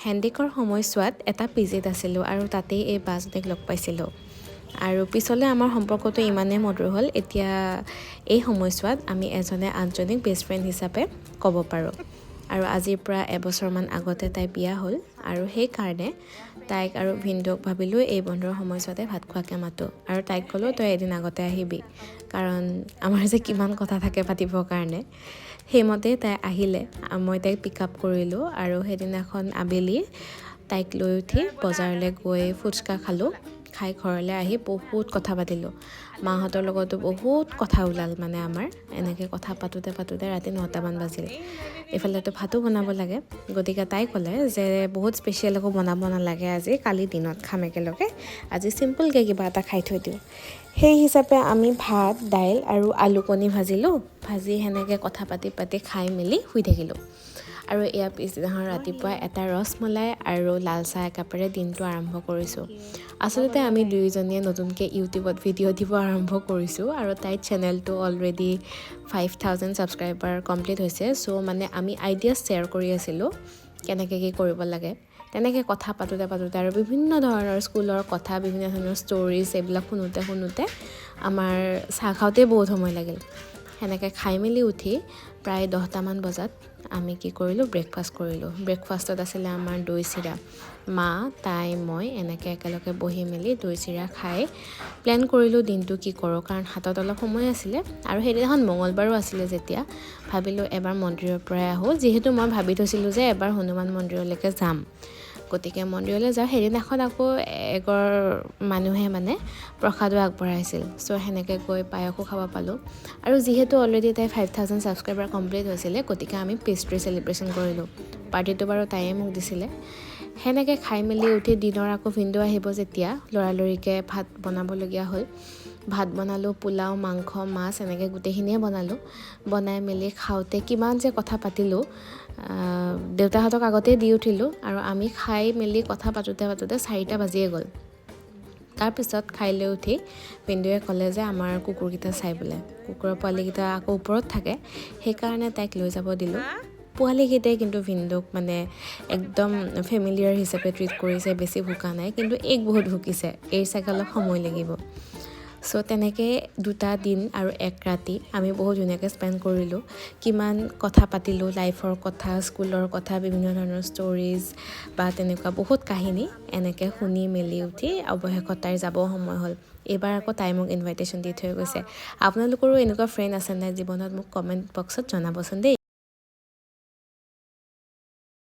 হেণ্ডিকৰ সময়ছোৱাত এটা পিজিত আছিলোঁ আৰু তাতেই এই বাজনীক লগ পাইছিলোঁ আৰু পিছলৈ আমাৰ সম্পৰ্কটো ইমানেই মধুৰ হ'ল এতিয়া এই সময়ছোৱাত আমি এজনে আনজনীক বেষ্ট ফ্ৰেণ্ড হিচাপে ক'ব পাৰোঁ আৰু আজিৰ পৰা এবছৰমান আগতে তাই বিয়া হ'ল আৰু সেইকাৰণে তাইক আৰু ভিনদেউক ভাবিলোঁ এই বন্ধৰ সময়ছোৱাতে ভাত খোৱাকৈ মাতোঁ আৰু তাইক ক'লোঁ তই এদিন আগতে আহিবি কাৰণ আমাৰ যে কিমান কথা থাকে পাতিবৰ কাৰণে সেইমতেই তাই আহিলে মই তাইক পিক আপ কৰিলোঁ আৰু সেইদিনাখন আবেলি তাইক লৈ উঠি বজাৰলৈ গৈ ফুচকা খালোঁ খাই ঘৰলৈ আহি বহুত কথা পাতিলোঁ মাহঁতৰ লগতো বহুত কথা ওলাল মানে আমাৰ এনেকৈ কথা পাতোঁতে ৰাতি 9টামান বাজিল এইফালেতো ভাতো বনাব লাগে গতিকে তাই ক'লে যে বহুত স্পেচিয়েল একো বনাব নালাগে আজি কালি দিনত খাম একেলগে আজি চিম্পলকৈ কিবা এটা খাই থৈ দিওঁ সেই হিচাপে আমি ভাত দাইল আৰু আলু কণী ভাজিলোঁ ভাজি সেনেকৈ কথা পাতি খাই মেলি শুই থাকিলোঁ আৰু ইয়াৰ পিছদিনাখন ৰাতিপুৱা এটা ৰসমলাই আৰু লাল চাহ একাপেৰে দিনটো আৰম্ভ কৰিছোঁ আচলতে আমি দুয়োজনীয়ে নতুনকৈ ইউটিউবত ভিডিঅ' দিব আৰম্ভ কৰিছোঁ আৰু তাইৰ চেনেলটো অলৰেডি 5000 ছাবস্ক্ৰাইবাৰ কমপ্লিট হৈছে চ' মানে আমি আইডিয়াছ শ্বেয়াৰ কৰি আছিলোঁ কেনেকৈ কি কৰিব লাগে তেনেকৈ কথা পাতোঁতে আৰু বিভিন্ন ধৰণৰ স্কুলৰ কথা বিভিন্ন ধৰণৰ ষ্টৰিজ এইবিলাক শুনোতে আমাৰ চাহ খাওঁতেই বহুত সময় লাগিল সেনেকৈ খাই মেলি উঠি প্ৰায় 10টামান বজাত আমি কি কৰিলোঁ ব্ৰেকফাষ্ট কৰিলোঁ ব্ৰেকফাষ্টত আছিলে আমাৰ দৈ চিৰা মা তাই মই এনেকৈ একেলগে বহি মেলি দৈ চিৰা খাই প্লেন কৰিলোঁ দিনটো কি কৰোঁ কাৰণ হাতত অলপ সময় আছিলে আৰু সেইদিনাখন মঙলবাৰো আছিলে যেতিয়া ভাবিলোঁ এবাৰ মন্দিৰৰ পৰাই আহোঁ যিহেতু মই ভাবি থৈছিলোঁ যে এবাৰ হনুমান মন্দিৰলৈকে যাম গতিকে মন্দিৰলৈ যাওঁ সেইদিনাখন আকৌ এগৰ মানুহে মানে প্ৰসাদো আগবঢ়াইছিল চ' সেনেকৈ গৈ পায়সো খাব পালোঁ আৰু যিহেতু অলৰেডি তাই 5000 ছাবস্ক্ৰাইবাৰ কমপ্লিট হৈছিলে গতিকে আমি পেষ্ট্ৰি চেলিব্ৰেশ্যন কৰিলোঁ পাৰ্টিটো বাৰু তাইয়ে মোক দিছিলে সেনেকৈ খাই মেলি উঠি দিনৰ আকৌ ভিনদেউ আহিব যেতিয়া লৰালৰিকৈ ভাত বনাবলগীয়া হ'ল ভাত বনালোঁ পোলাও মাংস মাছ এনেকৈ গোটেইখিনিয়ে বনাই মেলি খাওঁতে কিমান যে কথা পাতিলোঁ দেউতাহঁতক আগতেই দি উঠিলোঁ আৰু আমি খাই মেলি কথা পাতোঁতে 4টা বাজিয়ে গ'ল তাৰপিছত খাই লৈ উঠি ভিনদেউৱে ক'লে যে আমাৰ কুকুৰকেইটা চাই বোলে কুকুৰৰ পোৱালিকেইটা আকৌ ওপৰত থাকে সেইকাৰণে তাইক লৈ যাব দিলোঁ পোৱালিকেইটাই কিন্তু ভিনদেউক মানে একদম ফেমিলিয়াৰ হিচাপে ট্ৰিট কৰিছে বেছি ভোকা নাই কিন্তু বহুত ভুকিছে এই চাগে অলপ সময় লাগিব চ' তেনেকৈ 2টা দিন আৰু 1 ৰাতি আমি বহুত ধুনীয়াকৈ স্পেণ্ড কৰিলোঁ কিমান কথা পাতিলোঁ লাইফৰ কথা স্কুলৰ কথা বিভিন্ন ধৰণৰ ষ্টৰিজ বা তেনেকুৱা বহুত কাহিনী এনেকৈ শুনি মেলি উঠি অৱশেষত তাইৰ যাব সময় হ'ল এইবাৰ আকৌ তাই মোক ইনভাইটেশ্যন দি থৈ গৈছে আপোনালোকৰো এনেকুৱা ফ্ৰেণ্ড আছে নাই জীৱনত মোক কমেণ্ট বক্সত জনাবচোন দেই